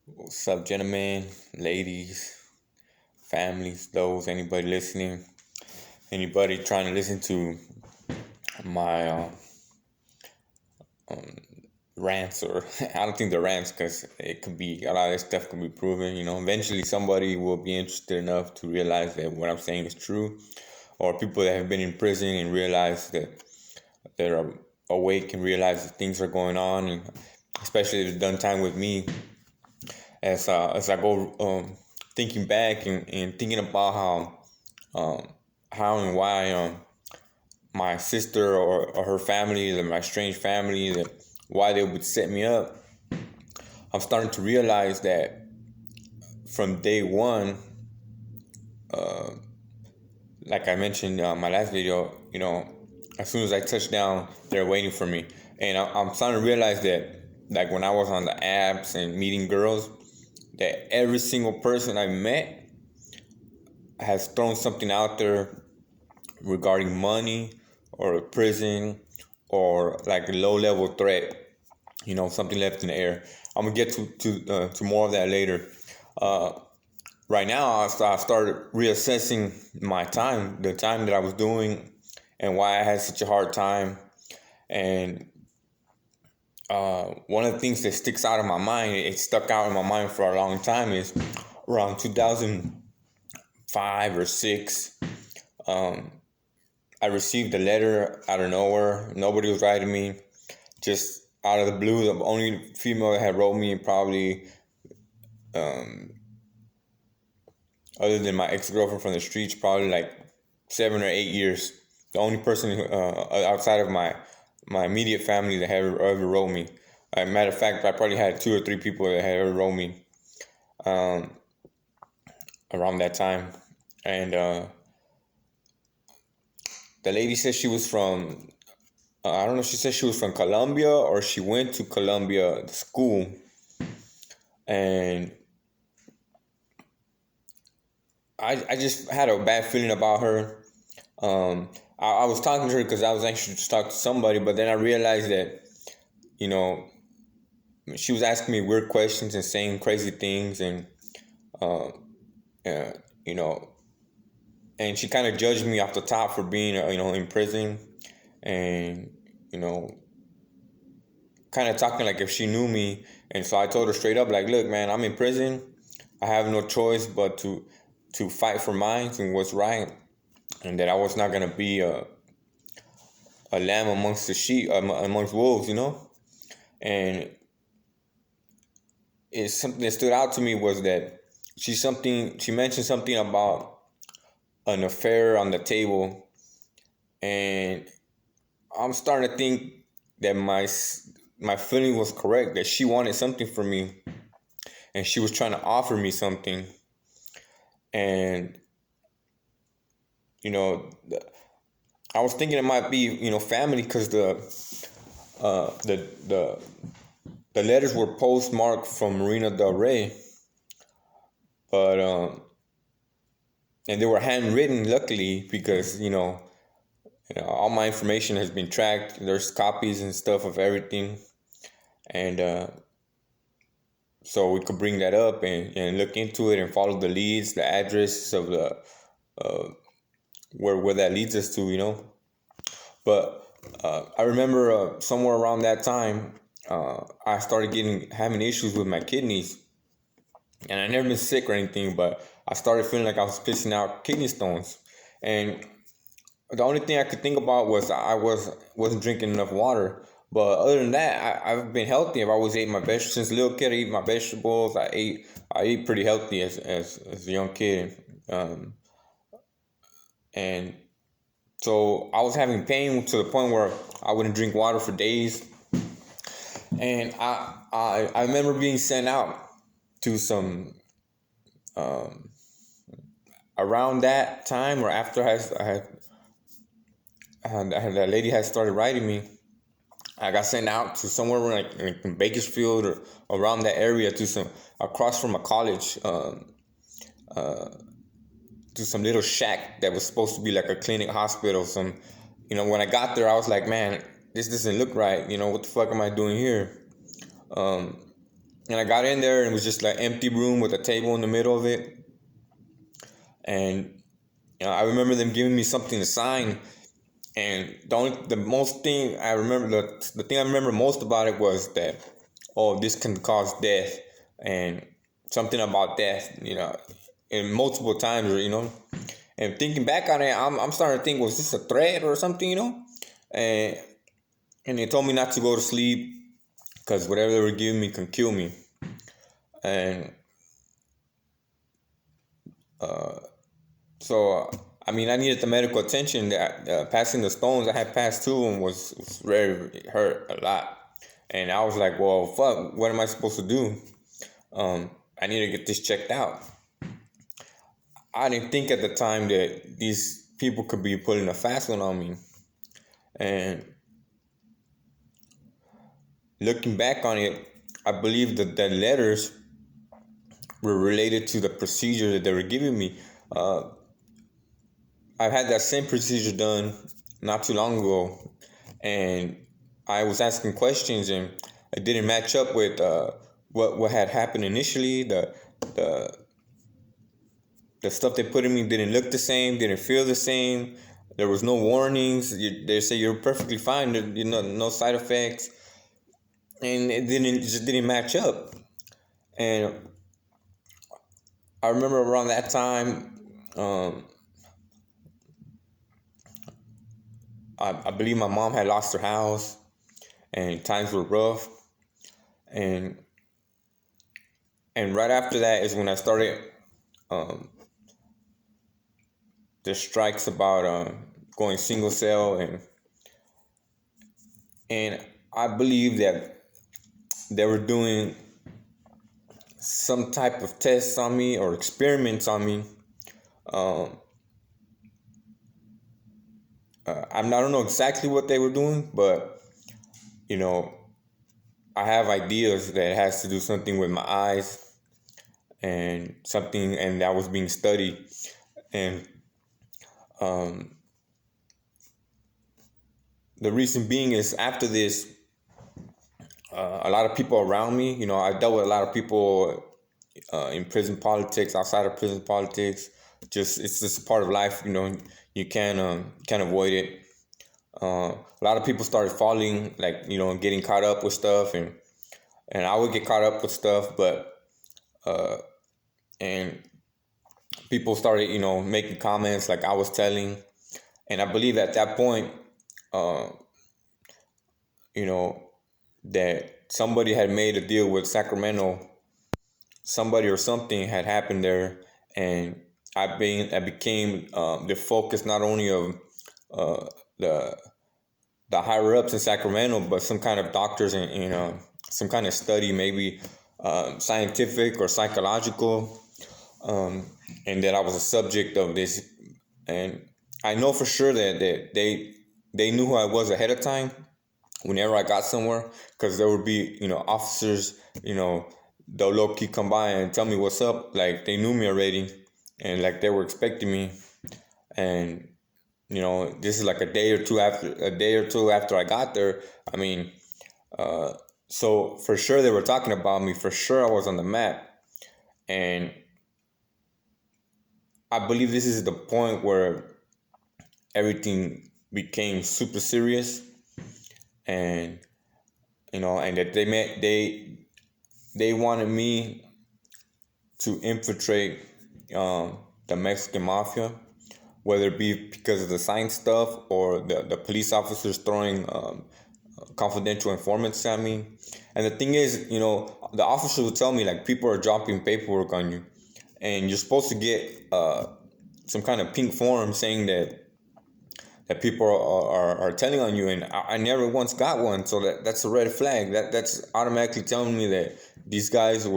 What's up, gentlemen, ladies, families, those, anybody listening, anybody trying to listen to my rants, or I don't think they're rants because it could be a lot of this stuff could be proven. Eventually somebody will be interested enough to realize that what I'm saying is true, or people that have been in prison and realize that they're awake and realize that things are going on, and especially if it's done time with me as I go thinking back and thinking about how and why my sister or her family, my strange family, that why they would set me up. I'm starting to realize that from day one, like I mentioned my last video, as soon as I touched down, they're waiting for me, and I'm starting to realize that, like when I was on the apps and meeting girls, that every single person I met has thrown something out there regarding money or prison or like a low level threat, something left in the air. I'm gonna get to more of that later. Uh, right now, I started reassessing my time, the time that I was doing, and why I had such a hard time. And one of the things that sticks out in my mind, it stuck out in my mind for a long time, is around 2005 or six. I received a letter out of nowhere. Nobody was writing me. Just out of the blue, the only female that had wrote me, probably other than my ex-girlfriend from the streets, probably like 7 or 8 years. The only person outside of my immediate family that had ever wrote me. Matter of fact, I probably had 2 or 3 people that had ever wrote me around that time. And the lady said she was from, I don't know if she said she was from Colombia or she went to Colombia to school. And I just had a bad feeling about her. I was talking to her because I was anxious to talk to somebody, but then I realized that, you know, she was asking me weird questions and saying crazy things, and uh, uh, you know, and she kind of judged me off the top for being, in prison, and you know, kind of talking like if she knew me. And so I told her straight up, like, look, man, I'm in prison. I have no choice but to fight for mine and what's right, and that I was not gonna be a lamb amongst the sheep, amongst wolves, And it's something that stood out to me was that she mentioned something about an affair on the table, and I'm starting to think that my feeling was correct, that she wanted something from me, and she was trying to offer me something. And you know, I was thinking it might be, family, because uh, the the the letters were postmarked from Marina Del Rey, but and they were handwritten, luckily, because all my information has been tracked. There's copies and stuff of everything, and so we could bring that up and look into it and follow the leads, the address of the uh, where that leads us to, But I remember somewhere around that time, I started having issues with my kidneys, and I never been sick or anything, but I started feeling like I was pissing out kidney stones, and the only thing I could think about was wasn't drinking enough water. But other than that, I've been healthy. I've always ate my vegetables since a little kid. I eat my vegetables. I eat pretty healthy as a young kid, and so I was having pain to the point where I wouldn't drink water for days. And I remember being sent out to some around that time, or after that lady had started writing me. I got sent out to somewhere like in Bakersfield or around that area, to some across from a college, to some little shack that was supposed to be like a clinic, hospital. When I got there, I was like, man, this doesn't look right. What the fuck am I doing here? And I got in there and it was just like empty room with a table in the middle of it. And I remember them giving me something to sign. And the most thing I remember, the thing I remember most about it was that, oh, this can cause death, and something about death, and multiple times, And thinking back on it, I'm starting to think, was this a threat or something? And and they told me not to go to sleep because whatever they were giving me can kill me. And so, I mean, I needed the medical attention. That passing the stones, I had passed two and was very it hurt a lot. And I was like, well, fuck, what am I supposed to do? I need to get this checked out. I didn't think at the time that these people could be putting a fast one on me. And looking back on it, I believe that the letters were related to the procedure that they were giving me. I've had that same procedure done not too long ago, and I was asking questions, and it didn't match up with what had happened initially. The the stuff they put in me didn't look the same, didn't feel the same. There was no warnings. They say you're perfectly fine. No side effects, and it just didn't match up. And I remember around that time, I believe my mom had lost her house, and times were rough. And right after that is when I started the strikes about going single cell, and I believe that they were doing some type of tests on me or experiments on me. I don't know exactly what they were doing, but I have ideas that it has to do something with my eyes and something, and that was being studied. And the reason being is after this, a lot of people around me, I dealt with a lot of people in prison politics, outside of prison politics. It's just a part of life, you can't avoid it. A lot of people started falling, like, getting caught up with stuff, and I would get caught up with stuff, but and people started, making comments like I was telling, and I believe at that point, that somebody had made a deal with Sacramento. Somebody or something had happened there, and I became the focus not only of the higher ups in Sacramento, but some kind of doctors and some kind of study, maybe scientific or psychological, and that I was a subject of this. And I know for sure that they knew who I was ahead of time. Whenever I got somewhere, because there would be officers, they'll low key come by and tell me what's up, like they knew me already, and like they were expecting me. And this is like a day or two after I got there. I mean, so for sure they were talking about me. For sure I was on the map, and I believe this is the point where everything became super serious, and and that they wanted me to infiltrate the Mexican mafia, whether it be because of the science stuff or the police officers throwing confidential informants at me. And the thing is, the officer would tell me, like, people are dropping paperwork on you, and you're supposed to get some kind of pink form saying that people are telling on you, and I never once got one, so that's a red flag. That's automatically telling me that these guys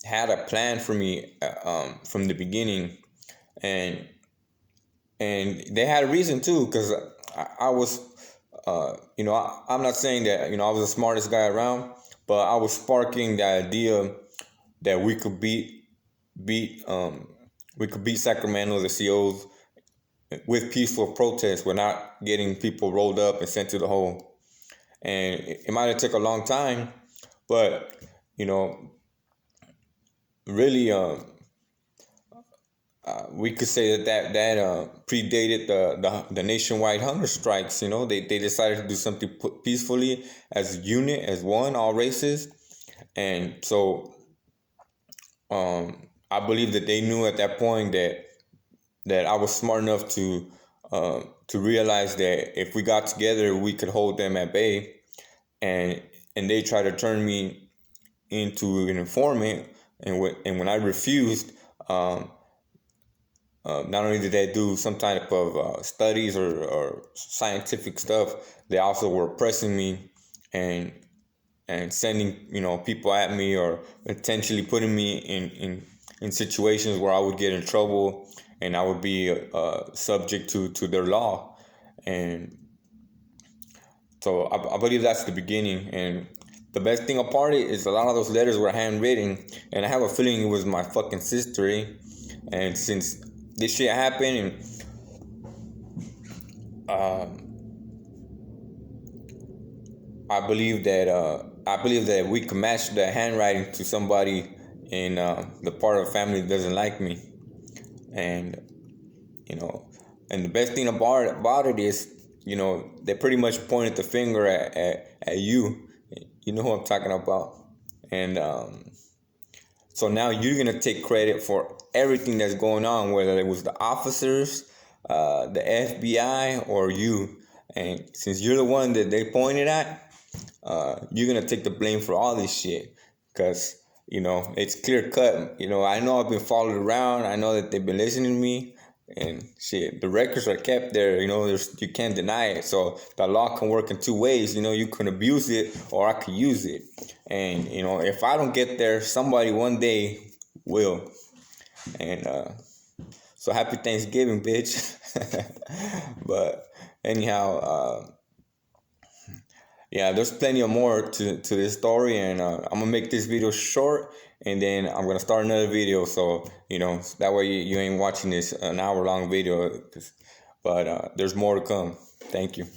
had a plan for me from the beginning, and they had a reason too, because I was, I'm not saying that I was the smartest guy around, but I was sparking the idea that we could beat Sacramento, the COs, with peaceful protests. We're not getting people rolled up and sent to the hole. And it might have took a long time, but you know, really, we could say that predated the nationwide hunger strikes. You know, they decided to do something peacefully as a unit, as one, all races, and so I believe that they knew at that point that I was smart enough to realize that if we got together, we could hold them at bay, and they tried to turn me into an informant, and when I refused. Not only did they do some type of studies or scientific stuff, they also were pressing me and sending people at me, or potentially putting me in situations where I would get in trouble and I would be subject to their law. And so I believe that's the beginning. And the best thing about it is a lot of those letters were handwritten, and I have a feeling it was my fucking sister. And since this shit happened, and I believe that we can match the handwriting to somebody in the part of the family that doesn't like me. And and the best thing about it is, they pretty much pointed the finger at you. You know who I'm talking about. And so now you're gonna take credit for everything that's going on, whether it was the officers, the FBI, or you. And since you're the one that they pointed at, you're gonna take the blame for all this shit, because it's clear cut. I know I've been followed around. I know that they've been listening to me, and shit, the records are kept there. You can't deny it. So the law can work in two ways. You can abuse it, or I can use it. And if I don't get there, somebody one day will. And so happy Thanksgiving, bitch. But anyhow, yeah, there's plenty of more to this story, and I'm gonna make this video short, and then I'm gonna start another video, so that way you ain't watching this an hour long video. But there's more to come. Thank you.